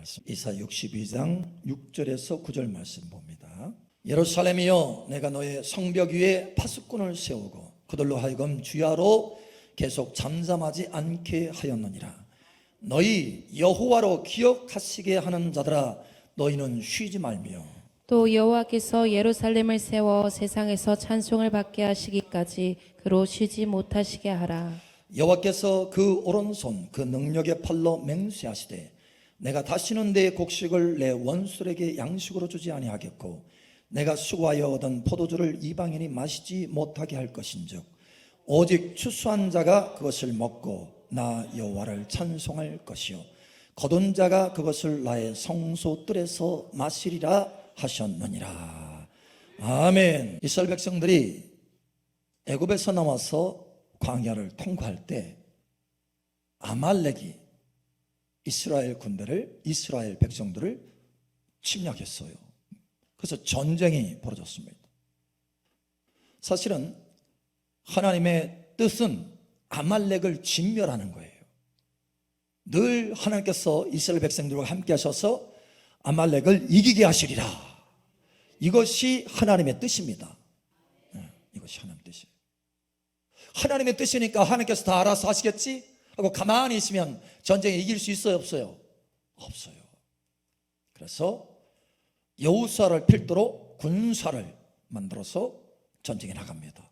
말씀 이사 62장 6절에서 9절 말씀 봅니다. 예루살렘이여, 내가 너의 성벽 위에 파수꾼을 세우고 그들로 하여금 주야로 계속 잠잠하지 않게 하였느니라. 너희 여호와로 기억하시게 하는 자들아, 너희는 쉬지 말며. 또 여호와께서 예루살렘을 세워 세상에서 찬송을 받게 하시기까지 그로 쉬지 못하시게 하라. 여호와께서 그 오른손 그 능력의 팔로 맹세하시되, 내가 다시는 내 곡식을 내 원수에게 양식으로 주지 아니하겠고 내가 수고하여 얻은 포도주를 이방인이 마시지 못하게 할 것인즉 오직 추수한 자가 그것을 먹고 나 여호와를 찬송할 것이요 거둔 자가 그것을 나의 성소뜰에서 마시리라 하셨느니라. 아멘. 이스라엘 백성들이 애굽에서 나와서 광야를 통과할 때 아말렉이 이스라엘 군대를, 이스라엘 백성들을 침략했어요. 그래서 전쟁이 벌어졌습니다. 사실은 하나님의 뜻은 아말렉을 진멸하는 거예요. 늘 하나님께서 이스라엘 백성들과 함께 하셔서 아말렉을 이기게 하시리라. 이것이 하나님의 뜻입니다. 이것이 하나님의 뜻이에요. 하나님의 뜻이니까 하나님께서 다 알아서 하시겠지 하고 가만히 있으면 전쟁에 이길 수 있어요, 없어요? 없어요. 그래서 여호수아를 필두로 군사를 만들어서 전쟁에 나갑니다.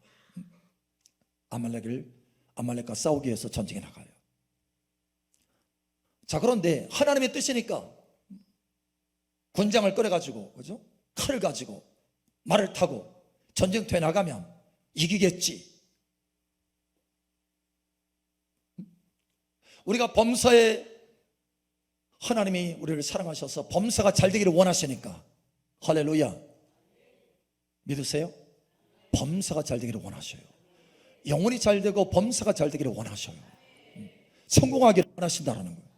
아말렉과 싸우기 위해서 전쟁에 나가요. 자, 그런데 하나님의 뜻이니까 군장을 꺼내가지고, 그죠? 칼을 가지고 말을 타고 전쟁터에 나가면 이기겠지. 우리가 범사에 하나님이 우리를 사랑하셔서 범사가 잘 되기를 원하시니까, 할렐루야, 믿으세요? 범사가 잘 되기를 원하셔요. 영혼이 잘 되고 범사가 잘 되기를 원하셔요. 성공하기를 원하신다는 거예요.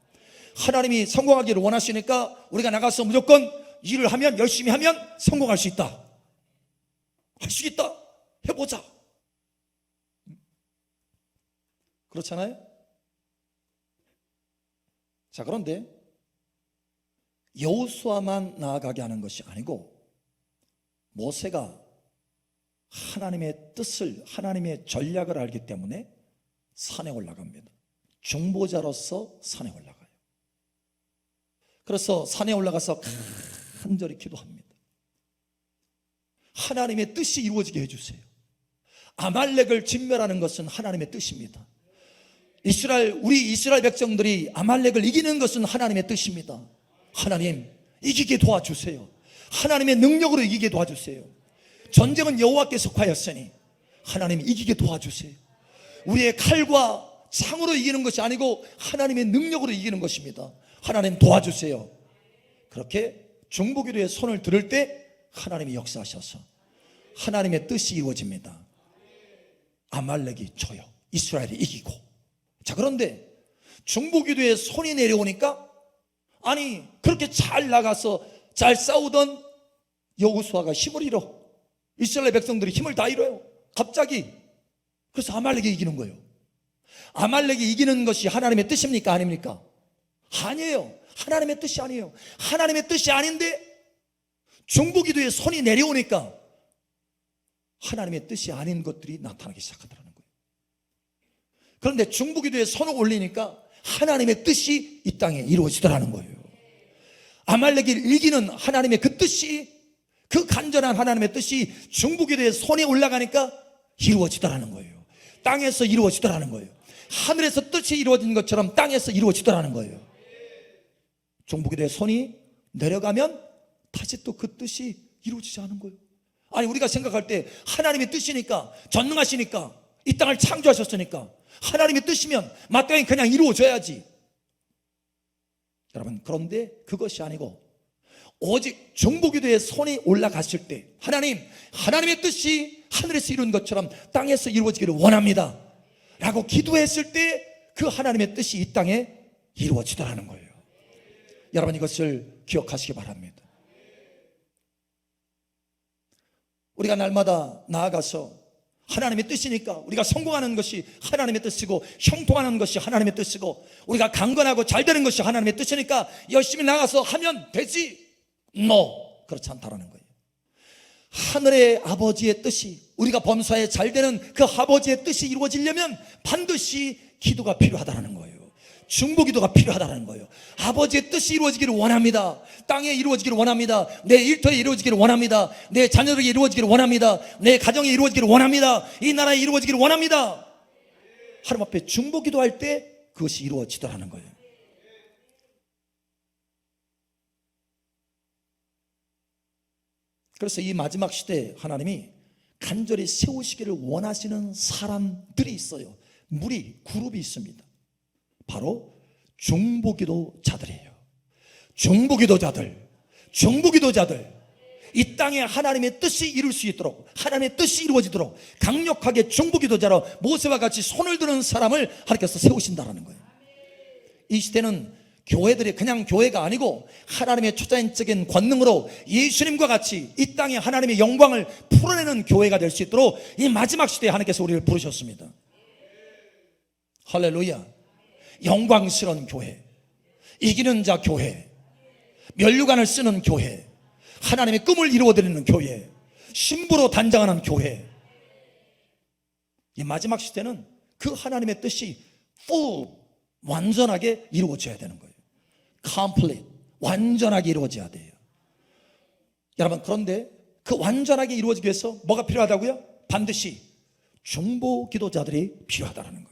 하나님이 성공하기를 원하시니까 우리가 나가서 무조건 일을 하면, 열심히 하면 성공할 수 있다, 할 수 있다, 해보자. 그렇잖아요? 자, 그런데 여호수아만 나아가게 하는 것이 아니고 모세가 하나님의 뜻을, 하나님의 전략을 알기 때문에 산에 올라갑니다. 중보자로서 산에 올라가요. 그래서 산에 올라가서 간절히 기도합니다. 하나님의 뜻이 이루어지게 해주세요. 아말렉을 진멸하는 것은 하나님의 뜻입니다. 우리 이스라엘 백성들이 아말렉을 이기는 것은 하나님의 뜻입니다. 하나님, 이기게 도와주세요. 하나님의 능력으로 이기게 도와주세요. 전쟁은 여호와께서 속하였으니 하나님 이기게 도와주세요. 우리의 칼과 창으로 이기는 것이 아니고 하나님의 능력으로 이기는 것입니다. 하나님 도와주세요. 그렇게 중보기도의 손을 들을 때 하나님이 역사하셔서 하나님의 뜻이 이루어집니다. 아말렉이 져요. 이스라엘이 이기고. 자, 그런데 중보기도에 손이 내려오니까, 아니 그렇게 잘 나가서 잘 싸우던 여호수아가 힘을 잃어. 이스라엘 백성들이 힘을 다 잃어요, 갑자기. 그래서 아말렉이 이기는 거예요. 아말렉이 이기는 것이 하나님의 뜻입니까, 아닙니까? 아니에요. 하나님의 뜻이 아니에요. 하나님의 뜻이 아닌데 중보기도에 손이 내려오니까 하나님의 뜻이 아닌 것들이 나타나기 시작하더라고요. 그런데 중보기도에 손을 올리니까 하나님의 뜻이 이 땅에 이루어지더라는 거예요. 아말렉이 이기는 하나님의 그 뜻이, 그 간절한 하나님의 뜻이 중보기도에 손에 올라가니까 이루어지더라는 거예요. 땅에서 이루어지더라는 거예요. 하늘에서 뜻이 이루어진 것처럼 땅에서 이루어지더라는 거예요. 중보기도에 손이 내려가면 다시 또 그 뜻이 이루어지지 않은 거예요. 아니, 우리가 생각할 때 하나님의 뜻이니까, 전능하시니까, 이 땅을 창조하셨으니까 하나님의 뜻이면 마땅히 그냥 이루어져야지. 여러분, 그런데 그것이 아니고 오직 중보기도에 손이 올라갔을 때 하나님의 뜻이 하늘에서 이룬 것처럼 땅에서 이루어지기를 원합니다 라고 기도했을 때 그 하나님의 뜻이 이 땅에 이루어지더라는 거예요. 여러분, 이것을 기억하시기 바랍니다. 우리가 날마다 나아가서 하나님의 뜻이니까 우리가 성공하는 것이 하나님의 뜻이고 형통하는 것이 하나님의 뜻이고 우리가 강건하고 잘 되는 것이 하나님의 뜻이니까 열심히 나가서 하면 되지. No, 그렇지 않다라는 거예요. 하늘의 아버지의 뜻이, 우리가 범사에 잘 되는 그 아버지의 뜻이 이루어지려면 반드시 기도가 필요하다는 거예요. 중보기도가 필요하다는 거예요. 아버지의 뜻이 이루어지기를 원합니다. 땅에 이루어지기를 원합니다. 내 일터에 이루어지기를 원합니다. 내 자녀들에게 이루어지기를 원합니다. 내 가정에 이루어지기를 원합니다. 이 나라에 이루어지기를 원합니다. 하나님 앞에 중보기도할 때 그것이 이루어지더라는 거예요. 그래서 이 마지막 시대에 하나님이 간절히 세우시기를 원하시는 사람들이 있어요. 무리, 그룹이 있습니다. 바로 중보기도자들이에요. 중보기도자들, 이 땅에 하나님의 뜻이 이룰 수 있도록, 하나님의 뜻이 이루어지도록 강력하게 중보기도자로 모세와 같이 손을 드는 사람을 하나님께서 세우신다는 거예요. 이 시대는 교회들이 그냥 교회가 아니고 하나님의 초자연적인 권능으로 예수님과 같이 이 땅에 하나님의 영광을 풀어내는 교회가 될 수 있도록 이 마지막 시대에 하나님께서 우리를 부르셨습니다. 할렐루야. 영광스러운 교회, 이기는 자 교회, 면류관을 쓰는 교회, 하나님의 꿈을 이루어드리는 교회, 신부로 단장하는 교회. 이 마지막 시대는 그 하나님의 뜻이 full, 완전하게 이루어져야 되는 거예요. complete, 완전하게 이루어져야 돼요. 여러분, 그런데 그 완전하게 이루어지기 위해서 뭐가 필요하다고요? 반드시 중보기도자들이 필요하다는 거예요.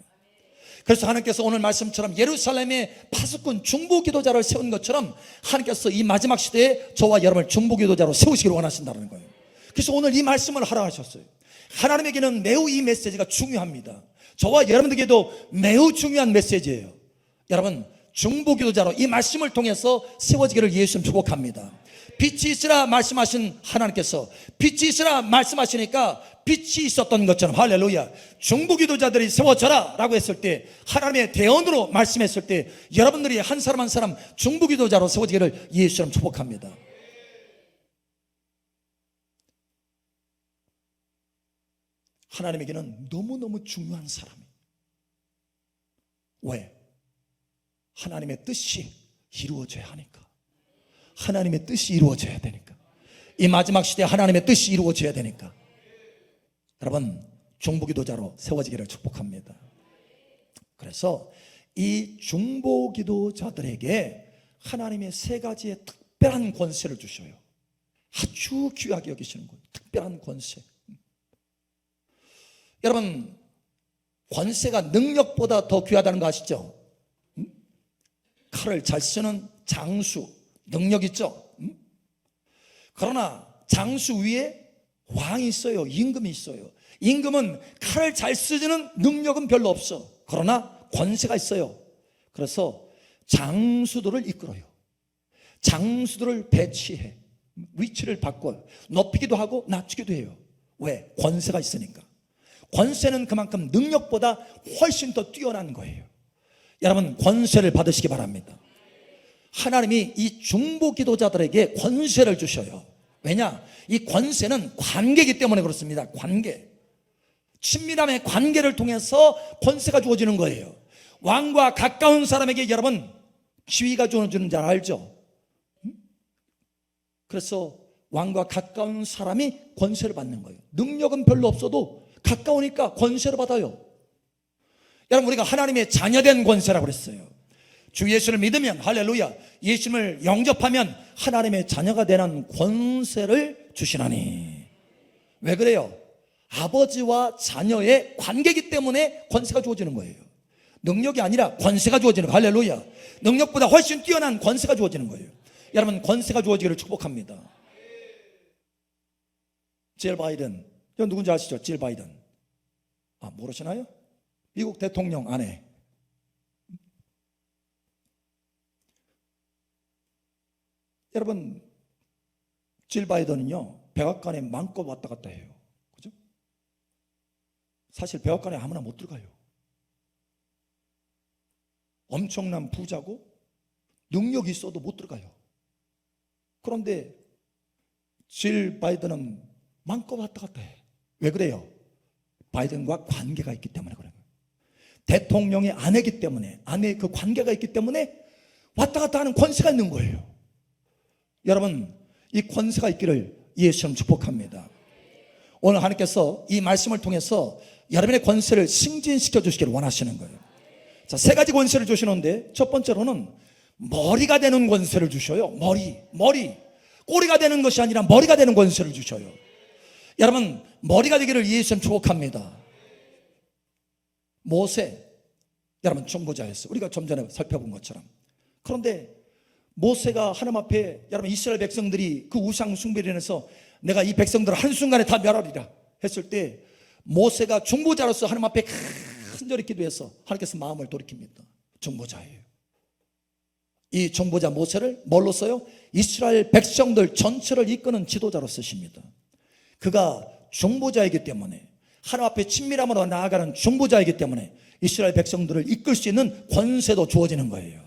그래서 하나님께서 오늘 말씀처럼 예루살렘에 파수꾼 중보기도자를 세운 것처럼 하나님께서 이 마지막 시대에 저와 여러분을 중보기도자로 세우시기를 원하신다는 거예요. 그래서 오늘 이 말씀을 하라 하셨어요. 하나님에게는 매우 이 메시지가 중요합니다. 저와 여러분들에게도 매우 중요한 메시지예요. 여러분, 중보기도자로 이 말씀을 통해서 세워지기를 예수님 축복합니다. 빛이 있으라 말씀하신 하나님께서 빛이 있으라 말씀하시니까 빛이 있었던 것처럼, 할렐루야, 중보기도자들이 세워져라 라고 했을 때, 하나님의 대언으로 말씀했을 때 여러분들이 한 사람 한 사람 중보기도자로 세워지기를 예수님 축복합니다. 하나님에게는 너무너무 중요한 사람이에요. 왜? 하나님의 뜻이 이루어져야 하니까. 하나님의 뜻이 이루어져야 되니까. 이 마지막 시대에 하나님의 뜻이 이루어져야 되니까. 여러분, 중보기도자로 세워지기를 축복합니다. 그래서 이 중보기도자들에게 하나님의 세 가지의 특별한 권세를 주셔요. 아주 귀하게 여기시는 거예요. 특별한 권세. 여러분, 권세가 능력보다 더 귀하다는 거 아시죠? 칼을 잘 쓰는 장수, 능력 있죠? 그러나 장수 위에 왕이 있어요. 임금이 있어요. 임금은 칼을 잘 쓰는 능력은 별로 없어. 그러나 권세가 있어요. 그래서 장수들을 이끌어요. 장수들을 배치해. 위치를 바꿔요. 높이기도 하고 낮추기도 해요. 왜? 권세가 있으니까. 권세는 그만큼 능력보다 훨씬 더 뛰어난 거예요. 여러분, 권세를 받으시기 바랍니다. 하나님이 이 중보기도자들에게 권세를 주셔요. 왜냐? 이 권세는 관계이기 때문에 그렇습니다. 관계. 친밀함의 관계를 통해서 권세가 주어지는 거예요. 왕과 가까운 사람에게 여러분 지위가 주어지는 줄 알죠? 그래서 왕과 가까운 사람이 권세를 받는 거예요. 능력은 별로 없어도 가까우니까 권세를 받아요. 여러분, 우리가 하나님의 자녀된 권세라고 그랬어요. 주 예수를 믿으면, 할렐루야, 예수님을 영접하면 하나님의 자녀가 되는 권세를 주시나니. 왜 그래요? 아버지와 자녀의 관계이기 때문에 권세가 주어지는 거예요. 능력이 아니라 권세가 주어지는 거예요. 할렐루야. 능력보다 훨씬 뛰어난 권세가 주어지는 거예요. 여러분, 권세가 주어지기를 축복합니다. 질 바이든, 이건 누군지 아시죠? 질 바이든. 모르시나요? 미국 대통령 아내. 여러분, 질 바이든은요, 백악관에 마음껏 왔다 갔다 해요. 그죠? 사실 백악관에 아무나 못 들어가요. 엄청난 부자고 능력이 있어도 못 들어가요. 그런데 질 바이든은 마음껏 왔다 갔다 해. 왜 그래요? 바이든과 관계가 있기 때문에 그런 거예요. 대통령의 아내이기 때문에, 아내의 그 관계가 있기 때문에 왔다 갔다 하는 권세가 있는 거예요. 여러분, 이 권세가 있기를 예수님 축복합니다. 오늘 하나님께서 이 말씀을 통해서 여러분의 권세를 승진시켜 주시기를 원하시는 거예요. 자, 세 가지 권세를 주시는데, 첫 번째로는 머리가 되는 권세를 주셔요. 머리. 꼬리가 되는 것이 아니라 머리가 되는 권세를 주셔요. 여러분, 머리가 되기를 예수님 축복합니다. 모세, 여러분 중보자였어요. 우리가 좀 전에 살펴본 것처럼. 그런데 모세가 하나님 앞에, 여러분 이스라엘 백성들이 그 우상 숭배를 인해서 내가 이 백성들을 한순간에 다 멸하리라 했을 때, 모세가 중보자로서 하나님 앞에 간절히 기도해서 하나님께서 마음을 돌이킵니다. 중보자예요. 이 중보자 모세를 뭘로 써요? 이스라엘 백성들 전체를 이끄는 지도자로 쓰십니다. 그가 중보자이기 때문에, 하나님 앞에 친밀함으로 나아가는 중보자이기 때문에 이스라엘 백성들을 이끌 수 있는 권세도 주어지는 거예요.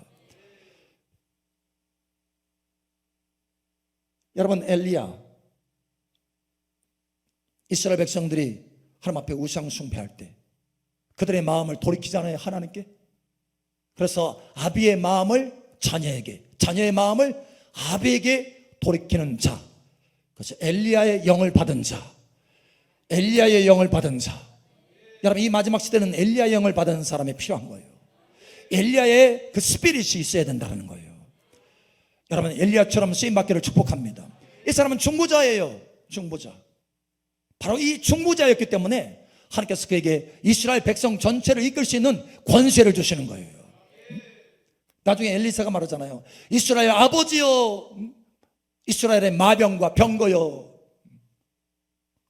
여러분, 엘리야, 이스라엘 백성들이 하나님 앞에 우상 숭배할 때 그들의 마음을 돌이키잖아요, 하나님께. 그래서 아비의 마음을 자녀에게, 자녀의 마음을 아비에게 돌이키는 자, 그래서 엘리야의 영을 받은 자, 엘리야의 영을 받은 자. 여러분, 이 마지막 시대는 엘리야의 영을 받은 사람이 필요한 거예요. 엘리야의 그 스피릿이 있어야 된다는 거예요. 여러분, 엘리야처럼 쓰임받기를 축복합니다. 이 사람은 중보자예요. 중보자. 바로 이 중보자였기 때문에 하나님께서 그에게 이스라엘 백성 전체를 이끌 수 있는 권세를 주시는 거예요. 나중에 엘리사가 말하잖아요. 이스라엘 아버지여, 이스라엘의 마병과 병거여.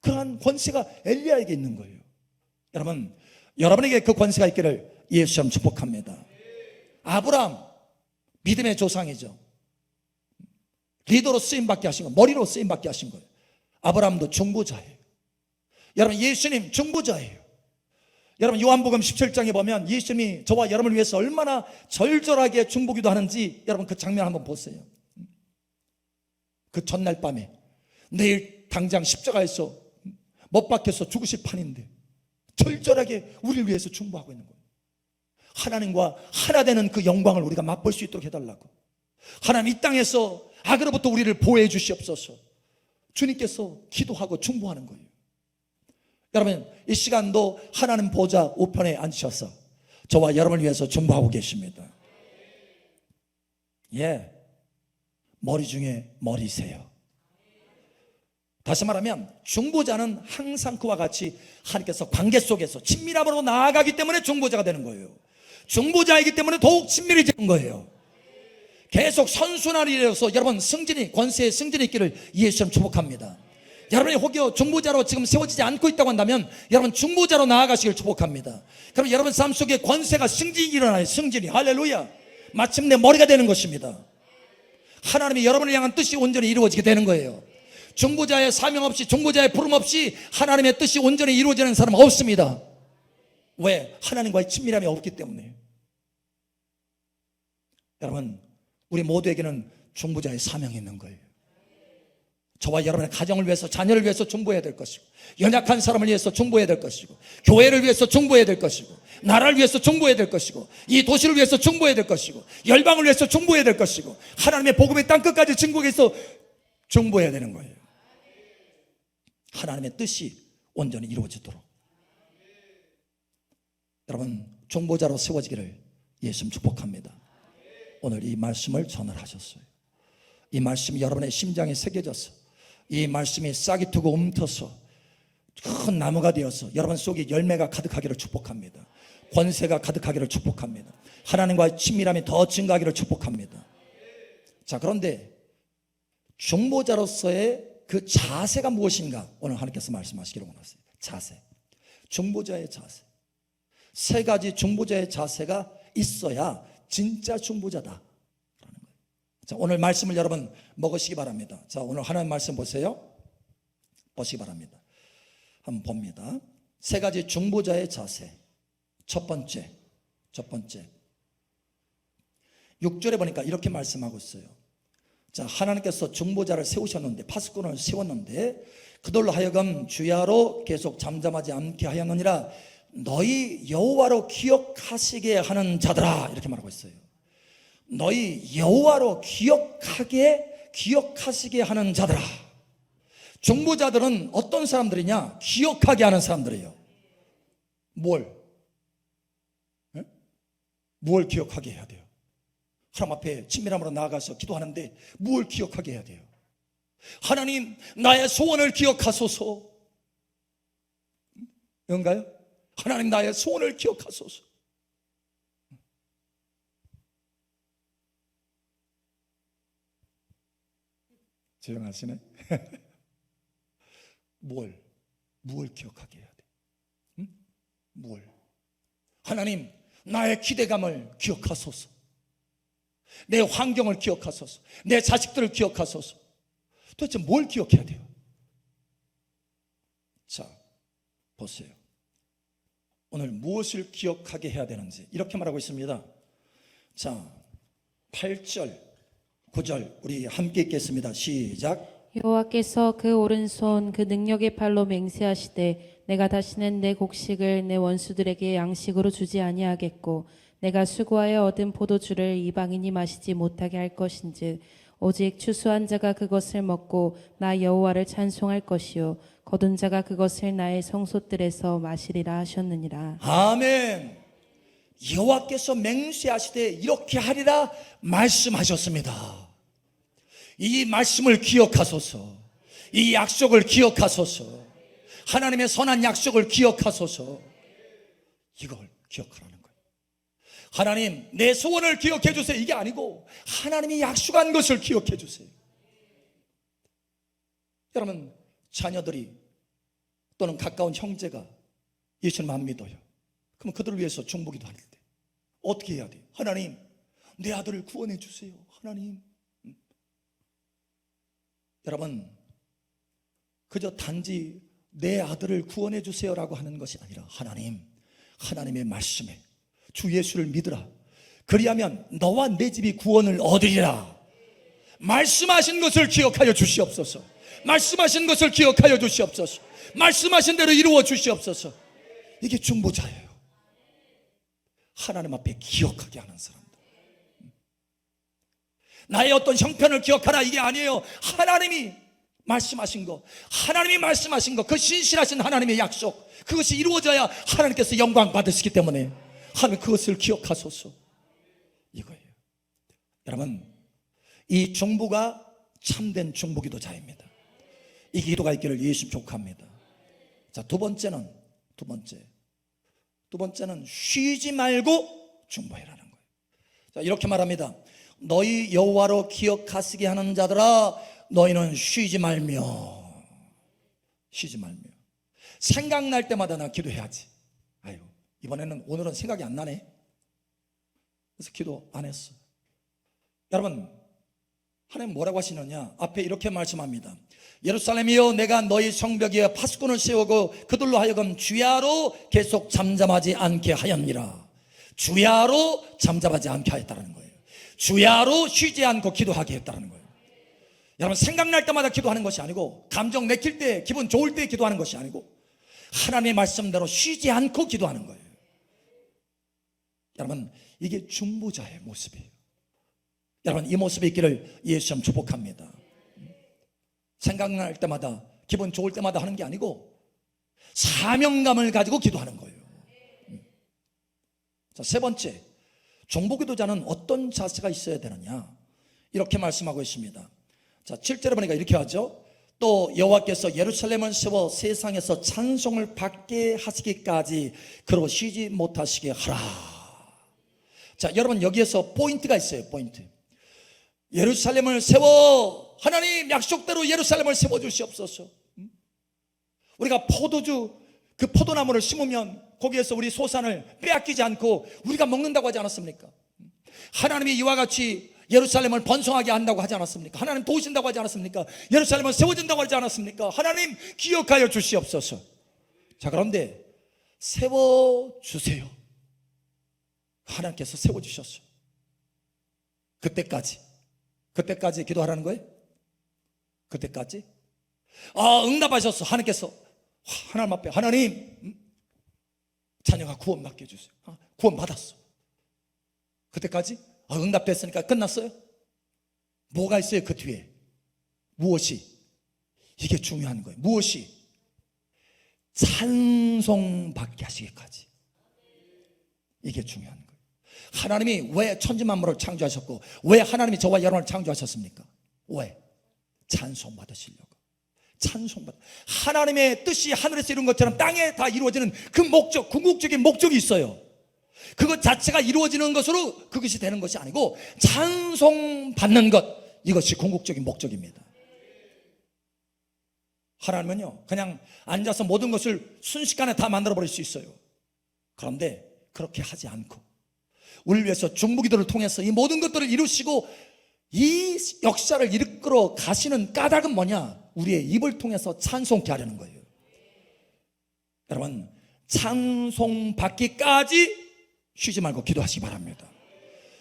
그러한 권세가 엘리야에게 있는 거예요. 여러분, 여러분에게 그 권세가 있기를 예수님 축복합니다. 아브라함, 믿음의 조상이죠. 리더로 쓰임받게 하신 거예요. 머리로 쓰임받게 하신 거예요. 아브라함도 중보자예요. 여러분, 예수님 중보자예요. 여러분, 요한복음 17장에 보면 예수님이 저와 여러분을 위해서 얼마나 절절하게 중보기도 하는지 여러분 그 장면 한번 보세요. 그 전날 밤에 내일 당장 십자가에서 못 박혀서 죽으실 판인데 절절하게 우리를 위해서 중보하고 있는 거예요. 하나님과 하나 되는 그 영광을 우리가 맛볼 수 있도록 해달라고. 하나님, 이 땅에서 악으로부터 우리를 보호해 주시옵소서. 주님께서 기도하고 중보하는 거예요. 여러분, 이 시간도 하나님 보좌 우편에 앉으셔서 저와 여러분을 위해서 중보하고 계십니다. 예, 머리 중에 머리세요. 다시 말하면 중보자는 항상 그와 같이 하나님께서 관계 속에서 친밀함으로 나아가기 때문에 중보자가 되는 거예요. 중보자이기 때문에 더욱 친밀해지는 거예요. 계속 선순환이 되어서 여러분 승진이, 권세의 승진이 있기를 예수님 축복합니다. 여러분이 혹여 중보자로 지금 세워지지 않고 있다고 한다면 여러분 중보자로 나아가시길 축복합니다. 그럼 여러분 삶 속에 권세가 승진이 일어나요. 승진이. 할렐루야. 마침내 머리가 되는 것입니다. 하나님이 여러분을 향한 뜻이 온전히 이루어지게 되는 거예요. 중보자의 사명 없이, 중보자의 부름 없이 하나님의 뜻이 온전히 이루어지는 사람은 없습니다. 왜? 하나님과의 친밀함이 없기 때문에. 여러분, 우리 모두에게는 중보자의 사명이 있는 거예요. 저와 여러분의 가정을 위해서, 자녀를 위해서 중보해야 될 것이고, 연약한 사람을 위해서 중보해야 될 것이고, 교회를 위해서 중보해야 될 것이고, 나라를 위해서 중보해야 될 것이고, 이 도시를 위해서 중보해야 될 것이고, 열방을 위해서 중보해야 될 것이고, 하나님의 복음의 땅끝까지 증거해서 중보해야 되는 거예요. 하나님의 뜻이 온전히 이루어지도록. 여러분, 중보자로 세워지기를 예수님 축복합니다. 오늘 이 말씀을 전하셨어요. 이 말씀이 여러분의 심장에 새겨져서, 이 말씀이 싹이 트고 움터서 큰 나무가 되어서 여러분 속에 열매가 가득하기를 축복합니다. 권세가 가득하기를 축복합니다. 하나님과의 친밀함이 더 증가하기를 축복합니다. 자, 그런데 중보자로서의 그 자세가 무엇인가 오늘 하나님께서 말씀하시기를 원하세요. 자세, 중보자의 자세. 세 가지 중보자의 자세가 있어야 진짜 중보자다. 자, 오늘 말씀을 여러분 먹으시기 바랍니다. 자, 오늘 하나님 말씀 보세요. 보시기 바랍니다. 한번 봅니다. 세 가지 중보자의 자세. 첫 번째 6절에 보니까 이렇게 말씀하고 있어요. 자, 하나님께서 중보자를 세우셨는데, 파수꾼을 세웠는데 그들로 하여금 주야로 계속 잠잠하지 않게 하였느니라. 너희 여호와로 기억하시게 하는 자들아, 이렇게 말하고 있어요. 너희 여호와로 기억하시게 하는 자들아. 중보자들은 어떤 사람들이냐? 기억하게 하는 사람들이에요. 뭘? 네? 뭘 기억하게 해야 돼요? 하나님 앞에 친밀함으로 나아가서 기도하는데 뭘 기억하게 해야 돼요? 하나님, 나의 소원을 기억하소서. 이건가요? 하나님, 나의 소원을 기억하소서. 조용하시네. 뭘 기억하게 해야 돼? 응? 뭘? 하나님, 나의 기대감을 기억하소서. 내 환경을 기억하소서. 내 자식들을 기억하소서. 도대체 뭘 기억해야 돼요? 자, 보세요. 오늘 무엇을 기억하게 해야 되는지 이렇게 말하고 있습니다. 자, 8절 9절 우리 함께 읽겠습니다. 시작. 여호와께서 그 오른손 그 능력의 팔로 맹세하시되 내가 다시는 내 곡식을 내 원수들에게 양식으로 주지 아니하겠고 내가 수고하여 얻은 포도주를 이방인이 마시지 못하게 할 것인즉 오직 추수한 자가 그것을 먹고 나 여호와를 찬송할 것이요 거둔 자가 그것을 나의 성소들에서 마시리라 하셨느니라. 아멘. 여호와께서 맹세하시되 이렇게 하리라 말씀하셨습니다. 이 말씀을 기억하소서. 이 약속을 기억하소서. 하나님의 선한 약속을 기억하소서. 이걸 기억하라는 거예요. 하나님, 내 소원을 기억해 주세요. 이게 아니고 하나님이 약속한 것을 기억해 주세요. 여러분, 자녀들이 또는 가까운 형제가 예수님 안 믿어요. 그럼 그들을 위해서 중보기도 할 때 어떻게 해야 돼요? 하나님, 내 아들을 구원해 주세요. 하나님. 여러분, 그저 단지 내 아들을 구원해 주세요라고 하는 것이 아니라 하나님, 하나님의 말씀에 주 예수를 믿으라. 그리하면 너와 내 집이 구원을 얻으리라. 말씀하신 것을 기억하여 주시옵소서. 말씀하신 것을 기억하여 주시옵소서. 말씀하신 대로 이루어 주시옵소서. 이게 중보자예요. 하나님 앞에 기억하게 하는 사람들. 나의 어떤 형편을 기억하라 이게 아니에요. 하나님이 말씀하신 거, 하나님이 말씀하신 거, 그 신실하신 하나님의 약속, 그것이 이루어져야 하나님께서 영광 받으시기 때문에 하나님 그것을 기억하소서. 이거예요. 여러분, 이 중보가 참된 중보기도자입니다. 이 기도가 있기를 예수 족합니다. 자, 두 번째는 쉬지 말고 중보해라는 거예요. 자, 이렇게 말합니다. 너희 여호와로 기억하시게 하는 자들아, 너희는 쉬지 말며 생각날 때마다 나 기도해야지. 아유, 오늘은 생각이 안 나네. 그래서 기도 안 했어. 여러분, 하나님 뭐라고 하시느냐? 앞에 이렇게 말씀합니다. 예루살렘이여, 내가 너희 성벽 위에 파수꾼을 세우고 그들로 하여금 주야로 계속 잠잠하지 않게 하였니라. 주야로 잠잠하지 않게 하였다는 거예요. 주야로 쉬지 않고 기도하게 했다는 거예요. 여러분, 생각날 때마다 기도하는 것이 아니고, 감정 내킬 때, 기분 좋을 때 기도하는 것이 아니고, 하나님의 말씀대로 쉬지 않고 기도하는 거예요. 여러분, 이게 중보자의 모습이에요. 여러분, 이 모습이 있기를 예수님 축복합니다. 생각날 때마다, 기분 좋을 때마다 하는 게 아니고 사명감을 가지고 기도하는 거예요. 자, 세 번째, 중보기도자는 어떤 자세가 있어야 되느냐? 이렇게 말씀하고 있습니다. 자, 7절에 보니까 이렇게 하죠. 또 여호와께서 예루살렘을 세워 세상에서 찬송을 받게 하시기까지 그로 쉬지 못하시게 하라. 자, 여러분, 여기에서 포인트가 있어요. 포인트. 예루살렘을 세워, 하나님 약속대로 예루살렘을 세워 주시옵소서. 우리가 포도주, 그 포도나무를 심으면 거기에서 우리 소산을 빼앗기지 않고 우리가 먹는다고 하지 않았습니까? 하나님이 이와 같이 예루살렘을 번성하게 한다고 하지 않았습니까? 하나님 도우신다고 하지 않았습니까? 예루살렘은 세워진다고 하지 않았습니까? 하나님 기억하여 주시옵소서. 자, 그런데 세워주세요. 하나님께서 세워주셨어요. 그때까지 기도하라는 거예요? 그때까지? 응답하셨어. 하나님께서 하나님 앞에, 하나님, 자녀가 구원 받게 해주세요. 구원 받았어. 그때까지 응답됐으니까 끝났어요? 뭐가 있어요 그 뒤에? 무엇이? 이게 중요한 거예요. 무엇이? 찬송받게 하시기까지. 이게 중요한 거예요. 하나님이 왜 천지만물을 창조하셨고, 왜 하나님이 저와 여러분을 창조하셨습니까? 왜? 찬송받으시려고. 하나님의 뜻이 하늘에서 이룬 것처럼 땅에 다 이루어지는 그 목적, 궁극적인 목적이 있어요. 그것 자체가 이루어지는 것으로 그것이 되는 것이 아니고, 찬송받는 것, 이것이 궁극적인 목적입니다. 하나님은요 그냥 앉아서 모든 것을 순식간에 다 만들어버릴 수 있어요. 그런데 그렇게 하지 않고 우리를 위해서 중보기도를 통해서 이 모든 것들을 이루시고 이 역사를 이끌어 가시는 까닭은 뭐냐? 우리의 입을 통해서 찬송케 하려는 거예요. 여러분, 찬송받기까지 쉬지 말고 기도하시기 바랍니다.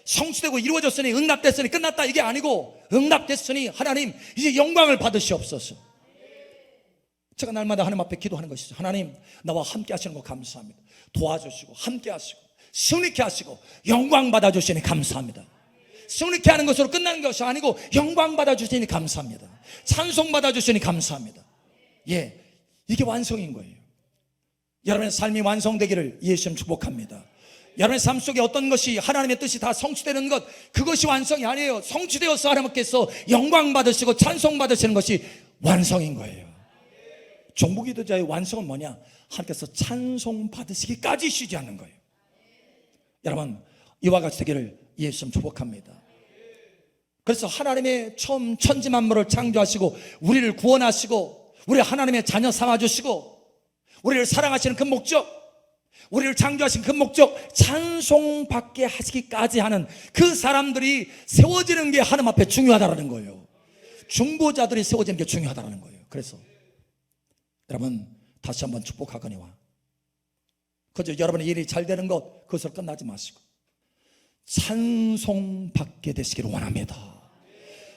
성취되고 이루어졌으니, 응답됐으니 끝났다, 이게 아니고, 응답됐으니 하나님 이제 영광을 받으시옵소서. 제가 날마다 하나님 앞에 기도하는 것이죠. 하나님, 나와 함께 하시는 거 감사합니다. 도와주시고 함께 하시고 승리케 하시고 영광 받아주시니 감사합니다. 승리케 하는 것으로 끝나는 것이 아니고 영광 받아주시니 감사합니다. 찬송 받아주시니 감사합니다. 예, 이게 완성인 거예요. 여러분의 삶이 완성되기를 예수님 축복합니다. 여러분의 삶 속에 어떤 것이 하나님의 뜻이 다 성취되는 것, 그것이 완성이 아니에요. 성취되어서 하나님께서 영광 받으시고 찬송 받으시는 것이 완성인 거예요. 종부기도자의 완성은 뭐냐? 하나님께서 찬송 받으시기까지 쉬지 않는 거예요. 여러분, 이와 같이 되기를 예수님 축복합니다. 그래서 하나님의 처음 천지만물을 창조하시고 우리를 구원하시고 우리 하나님의 자녀 삼아주시고 우리를 사랑하시는 그 목적, 우리를 창조하신 그 목적, 찬송받게 하시기까지 하는 그 사람들이 세워지는 게 하나님 앞에 중요하다는 거예요. 중보자들이 세워지는 게 중요하다는 거예요. 그래서 여러분, 다시 한번 축복하거니와 그저 여러분의 일이 잘 되는 것, 그것으로 끝나지 마시고 찬송 받게 되시기를 원합니다.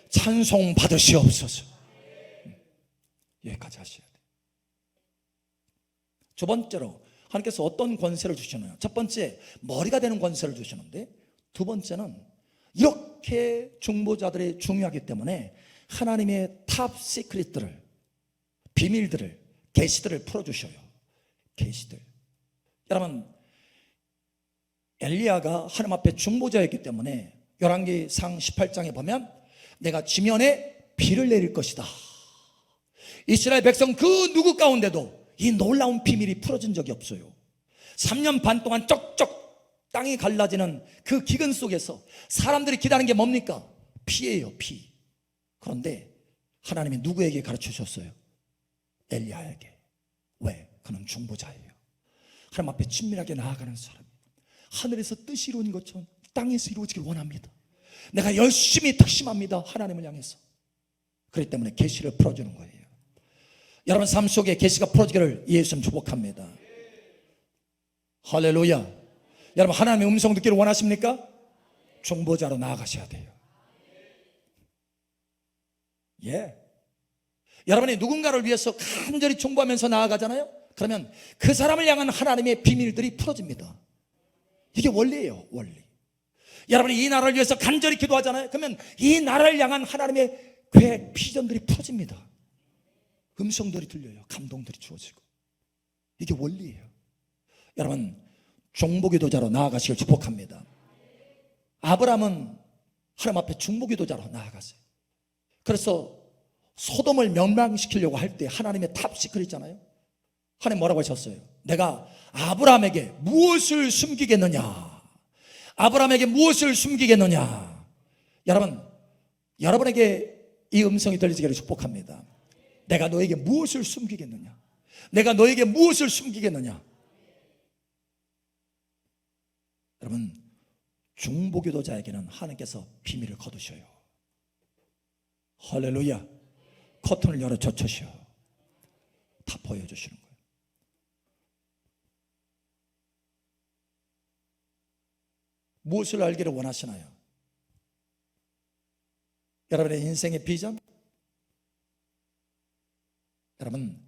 찬송 받으시옵소서. 여기까지 하셔야 돼요. 두 번째로 하나님께서 어떤 권세를 주시나요? 첫 번째, 머리가 되는 권세를 주시는데, 두 번째는 이렇게 중보자들이 중요하기 때문에 하나님의 탑 시크릿들을, 비밀들을, 계시들을 풀어주셔요. 계시들. 여러분, 엘리야가 하나님 앞에 중보자였기 때문에 열왕기상 18장에 보면 내가 지면에 비를 내릴 것이다. 이스라엘 백성 그 누구 가운데도 이 놀라운 비밀이 풀어진 적이 없어요. 3년 반 동안 쩍쩍 땅이 갈라지는 그 기근 속에서 사람들이 기다리는 게 뭡니까? 피예요, 피. 그런데 하나님이 누구에게 가르쳐 주셨어요? 엘리야에게. 왜? 그는 중보자예요. 하나님 앞에 친밀하게 나아가는 사람. 하늘에서 뜻이 이루어진 것처럼 땅에서 이루어지길 원합니다. 내가 열심히 특심합니다. 하나님을 향해서. 그렇기 때문에 계시를 풀어주는 거예요. 여러분 삶 속에 계시가 풀어지기를 예수님 축복합니다. 할렐루야. 여러분, 하나님의 음성 듣기를 원하십니까? 중보자로 나아가셔야 돼요. 예. 여러분이 누군가를 위해서 간절히 중보하면서 나아가잖아요. 그러면 그 사람을 향한 하나님의 비밀들이 풀어집니다. 이게 원리예요, 원리. 여러분이 이 나라를 위해서 간절히 기도하잖아요. 그러면 이 나라를 향한 하나님의 계획, 비전들이 풀어집니다. 음성들이 들려요. 감동들이 주어지고. 이게 원리예요. 여러분, 중보기도자로 나아가시길 축복합니다. 아브라함은 하나님 앞에 중보기도자로 나아갔어요. 그래서 소돔을 멸망시키려고 할 때 하나님의 탑시크릿이잖아요. 하나님 뭐라고 하셨어요? 내가 아브라함에게 무엇을 숨기겠느냐? 아브라함에게 무엇을 숨기겠느냐? 여러분, 여러분에게 이 음성이 들리기를 축복합니다. 내가 너에게 무엇을 숨기겠느냐? 내가 너에게 무엇을 숨기겠느냐? 여러분, 중보기도자에게는 하나님께서 비밀을 거두셔요. 할렐루야. 커튼을 열어 젖혀셔. 다 보여주시는 거예요. 무엇을 알기를 원하시나요? 여러분의 인생의 비전? 여러분,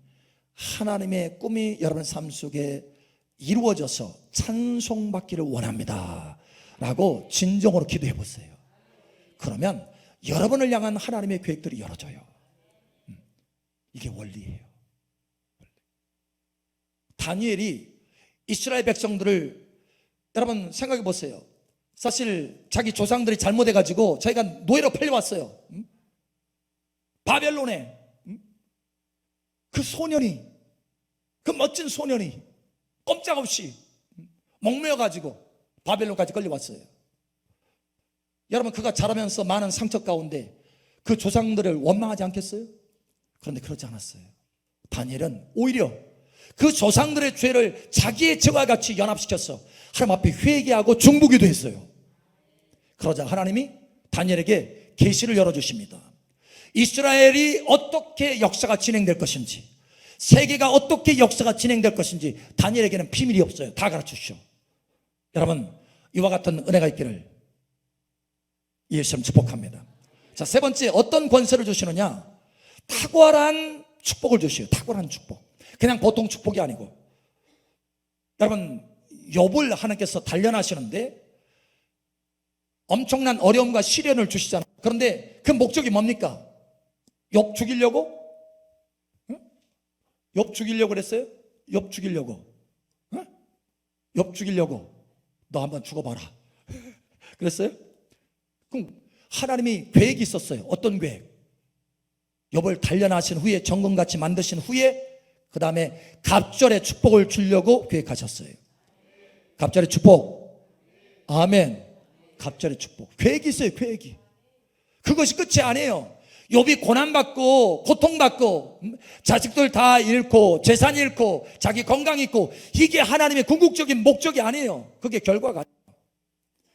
하나님의 꿈이 여러분 삶 속에 이루어져서 찬송받기를 원합니다 라고 진정으로 기도해 보세요. 그러면 여러분을 향한 하나님의 계획들이 열어져요. 이게 원리예요. 다니엘이 이스라엘 백성들을, 여러분 생각해 보세요. 사실 자기 조상들이 잘못해 가지고 자기가 노예로 팔려왔어요. 바벨론에 그 소년이, 그 멋진 소년이 꼼짝없이 목매어 가지고 바벨론까지 끌려왔어요. 여러분, 그가 자라면서 많은 상처 가운데 그 조상들을 원망하지 않겠어요? 그런데 그러지 않았어요. 다니엘은 오히려 그 조상들의 죄를 자기의 죄와 같이 연합시켜서 하나님 앞에 회개하고 중보기도 했어요. 그러자 하나님이 다니엘에게 계시를 열어주십니다. 이스라엘이 어떻게 역사가 진행될 것인지, 세계가 어떻게 역사가 진행될 것인지 다니엘에게는 비밀이 없어요. 다 가르치시오. 여러분, 이와 같은 은혜가 있기를 예수님 축복합니다. 자, 세 번째, 어떤 권세를 주시느냐? 탁월한 축복을 주시요. 탁월한 축복. 그냥 보통 축복이 아니고, 여러분, 욥을 하나님께서 단련하시는데 엄청난 어려움과 시련을 주시잖아요. 그런데 그 목적이 뭡니까? 욥 죽이려고? 응? 욥 죽이려고 그랬어요? 욥 죽이려고. 응? 욥 죽이려고. 너 한번 죽어봐라. 그랬어요? 그럼 하나님이 계획이 있었어요. 어떤 계획? 욥을 단련하신 후에, 정금같이 만드신 후에 그 다음에 갑절의 축복을 주려고 계획하셨어요. 갑절의 축복. 아멘. 갑절의 축복. 계획이 있어요. 계획이. 그것이 끝이 아니에요. 욥이 고난받고 고통받고 자식들 다 잃고 재산 잃고 자기 건강 잃고, 이게 하나님의 궁극적인 목적이 아니에요. 그게 결과가 아니에요.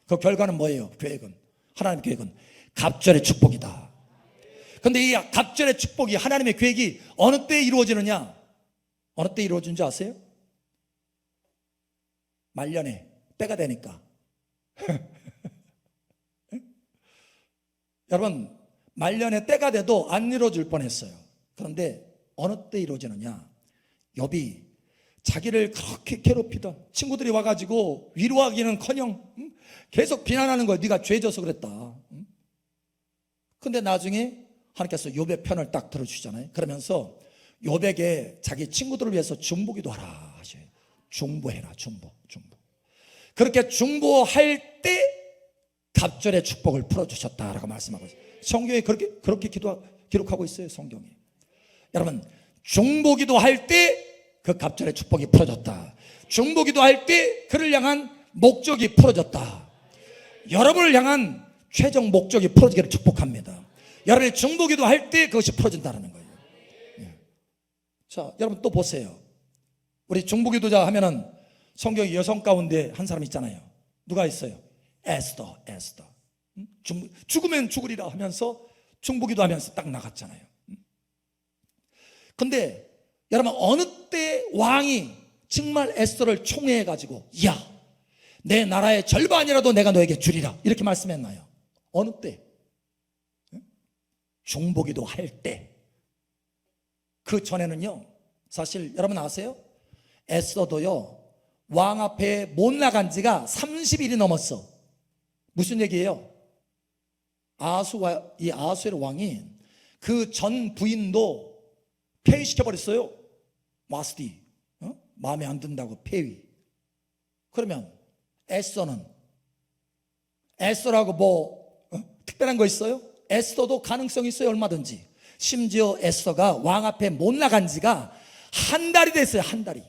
그 결과는 뭐예요? 계획은, 하나님의 계획은 갑절의 축복이다. 그런데 이 갑절의 축복이, 하나님의 계획이 어느 때 이루어지느냐? 어느 때 이루어진 줄 아세요? 말년에 때가 되니까. 여러분, 말년에 때가 돼도 안 이루어질 뻔했어요. 그런데 어느 때 이루어지느냐? 욥이 자기를 그렇게 괴롭히던 친구들이 와가지고 위로하기는커녕 계속 비난하는 거예요. 네가 죄져서 그랬다. 근데 나중에 하나님께서 욥의 편을 딱 들어주시잖아요. 그러면서 욥에게 자기 친구들을 위해서 중보기도 하라 하셔요. 중보해라. 중보. 그렇게 중보할 때 갑절의 축복을 풀어주셨다라고 말씀하고 있어요. 성경에 그렇게 기록하고 있어요. 성경에. 여러분, 중보기도 할 때 그 갑절의 축복이 풀어졌다. 중보기도 할 때 그를 향한 목적이 풀어졌다. 여러분을 향한 최종 목적이 풀어지기를 축복합니다. 여러분이 중보기도 할 때 그것이 풀어진다는 거예요. 자, 여러분 또 보세요. 우리 중보기도자 하면은 성경에 여성 가운데 한 사람 있잖아요. 누가 있어요? 에스더. 죽으면 죽으리라 하면서 중보기도 하면서 딱 나갔잖아요. 근데 여러분, 어느 때 왕이 정말 에스더를 총애해 가지고, 야, 내 나라의 절반이라도 내가 너에게 주리라, 이렇게 말씀했나요? 어느 때? 중보기도 할 때. 그 전에는요, 사실 여러분 아세요? 에스더도요, 왕 앞에 못 나간 지가 30일이 넘었어. 무슨 얘기예요? 이 아하수에로 왕이 그 전 부인도 폐위시켜버렸어요. 마스디, 마음에 안 든다고 폐위. 그러면 에스더라고 뭐 특별한 거 있어요? 에스더도 가능성이 있어요. 얼마든지. 심지어 에스더가 왕 앞에 못 나간 지가 한 달이 됐어요. 한 달이.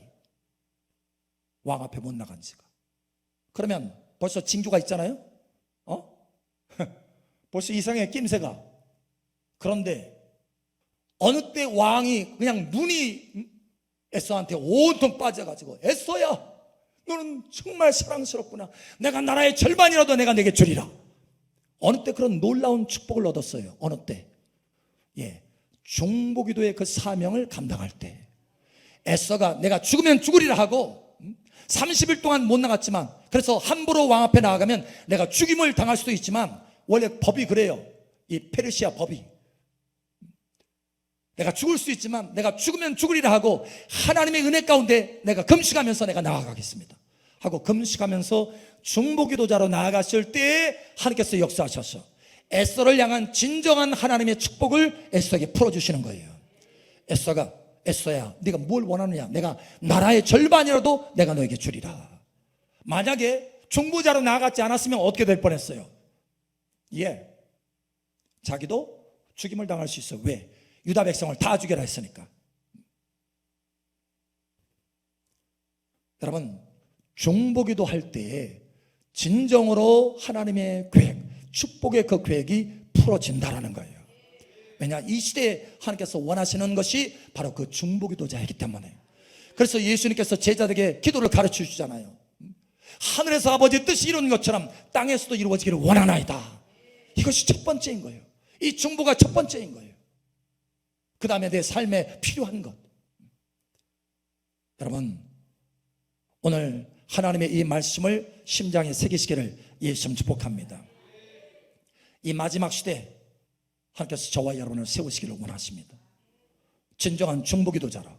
왕 앞에 못 나간 지가. 그러면 벌써 징조가 있잖아요. 벌써 이상해, 낌새가. 그런데 어느 때 왕이 그냥 눈이 에스더한테 온통 빠져가지고, 에스더야, 너는 정말 사랑스럽구나. 내가 나라의 절반이라도 내가 내게 주리라. 어느 때 그런 놀라운 축복을 얻었어요. 어느 때? 중보기도의 그 사명을 감당할 때. 에스더가 내가 죽으면 죽으리라 하고 30일 동안 못 나갔지만, 그래서 함부로 왕 앞에 나아가면 내가 죽임을 당할 수도 있지만, 원래 법이 그래요. 이 페르시아 법이. 내가 죽을 수 있지만 내가 죽으면 죽으리라 하고 하나님의 은혜 가운데 내가 금식하면서 내가 나아가겠습니다 하고 금식하면서 중보기도자로 나아갔을 때에 하나님께서 역사하셔서 에스더를 향한 진정한 하나님의 축복을 에스더에게 풀어주시는 거예요. 에스더야 네가 뭘 원하느냐, 내가 나라의 절반이라도 내가 너에게 주리라. 만약에 중보자로 나아갔지 않았으면 어떻게 될 뻔했어요? 자기도 죽임을 당할 수 있어. 왜? 유다 백성을 다 죽여라 했으니까. 여러분, 중보기도 할 때에 진정으로 하나님의 계획, 축복의 그 계획이 풀어진다라는 거예요. 왜냐? 이 시대에 하나님께서 원하시는 것이 바로 그 중보기도자이기 때문에. 그래서 예수님께서 제자들에게 기도를 가르쳐 주잖아요. 하늘에서 아버지의 뜻이 이루는 것처럼 땅에서도 이루어지기를 원하나이다. 이것이 첫 번째인 거예요. 이 중보가 첫 번째인 거예요. 그 다음에 내 삶에 필요한 것. 여러분, 오늘 하나님의 이 말씀을 심장에 새기시기를 예수님 축복합니다. 이 마지막 시대 하나님께서 저와 여러분을 세우시기를 원하십니다. 진정한 중보기도자라.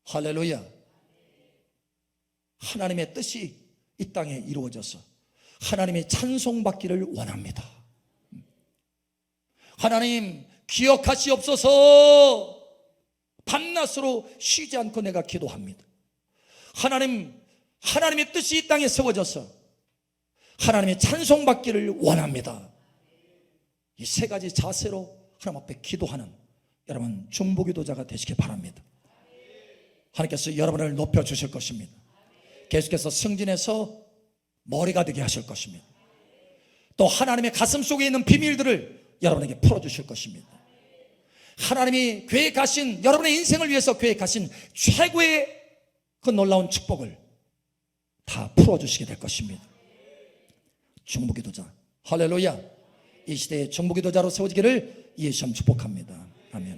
할렐루야. 하나님의 뜻이 이 땅에 이루어져서 하나님의 찬송받기를 원합니다. 하나님 기억하시옵소서. 밤낮으로 쉬지 않고 내가 기도합니다. 하나님의 뜻이 이 땅에 세워져서 하나님의 찬송받기를 원합니다. 이 세 가지 자세로 하나님 앞에 기도하는 여러분 중보기도자가 되시길 바랍니다. 하나님께서 여러분을 높여주실 것입니다. 계속해서 승진해서 머리가 되게 하실 것입니다. 또 하나님의 가슴 속에 있는 비밀들을 여러분에게 풀어주실 것입니다. 하나님이 계획하신, 여러분의 인생을 위해서 계획하신 최고의 그 놀라운 축복을 다 풀어주시게 될 것입니다. 중보기도자, 할렐루야. 이 시대의 중보기도자로 세워지기를 예수님 축복합니다. 아멘.